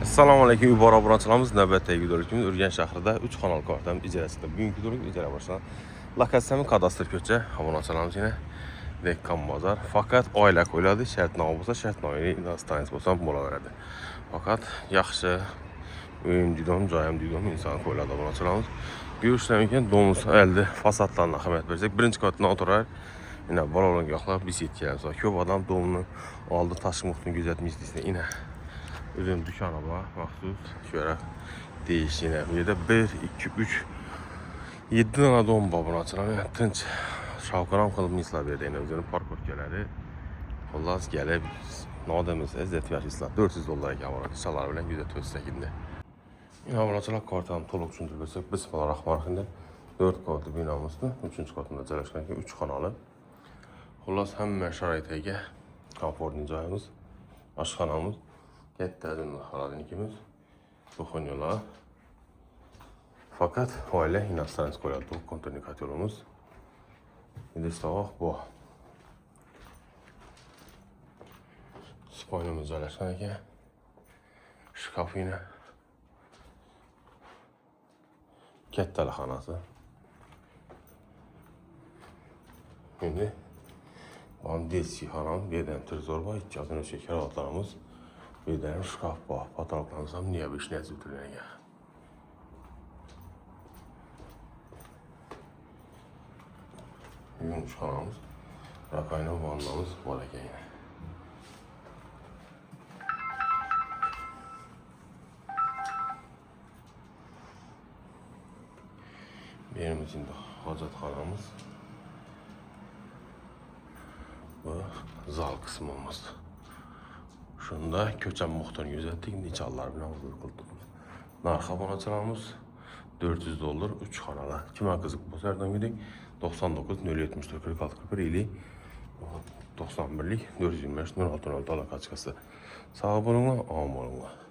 Assalamu alaykum, Ubara brançalarımız növbətdəki videolarımız Ürgən şəhərində 3 kanal kvartalın icarəsində. Bugünkü videolarımız icarə başlanan lokasiyanın kadastr köçə abunəçilərimiz yenə Dekkan Bazar. Fakat ailə qoyuladı, şərtnamə olsa şərtnaməni inanstanız olsa mola verədi. Fakat yaxşı oyuncudan, cayım diyordum insan qoyuladı abunəçilərimiz. Görüşləməkən domuz əldə fasadlarına xəbət versək. Birinci katına oturaraq yine balon yoxlar, biz yetkilər. Köp adam domunu aldı, taşımışdın gözətmişdisində yine. Özün dükkanı var, maxsus şöyle değişine. Bir de 1, 2, 3, 7 tane don babını açılan. Yani tınç şavqaram qılıb misla verdiğine özünün park örtgeləri. Allahız gəlib, ne demez, əzzət ver islah. 400 dolara gəlir, isalar bilən güzət özsəkində. Yine abunəçilər kvartalın toluq üçüncü görsək, Bismillahirrahmanirrahim. 4 kodlu binamızdır. 3. katında cələşkən ki 3 kanalı. Allahız həmmə şəraitəyə komfortlu cayımız, aşxanamız. Yeterli haladın ikimiz dokunuyorlar. Fakat aile inastanız koyaldı kontrolünkat yolumuz. Bir de sabah bu. Spanyolumuz yerleşen ki şkaf yine kettelehanası. Şimdi bandesi hanım birden tezorba ihtiyacını şeker altlarımız. Bir de şkaf var. Patalaklansam niye bir işine zütülüne ya. Yumuş kanalımız. Rakayla vanlamız var yine. Benim için de hacet kanalımız. Bu zal kısmı olmaz. Şunda köçen muhtarını gözettik. Niçallar bilen huzur kıldık. Narx abunəçilərimiz 400 dolar 3 kanala. Kimə qızıq bu sərdən gidik? 99 074 46 41 ili 91'lik 425 06 alakaçkası. Sağ olunla, am olunla.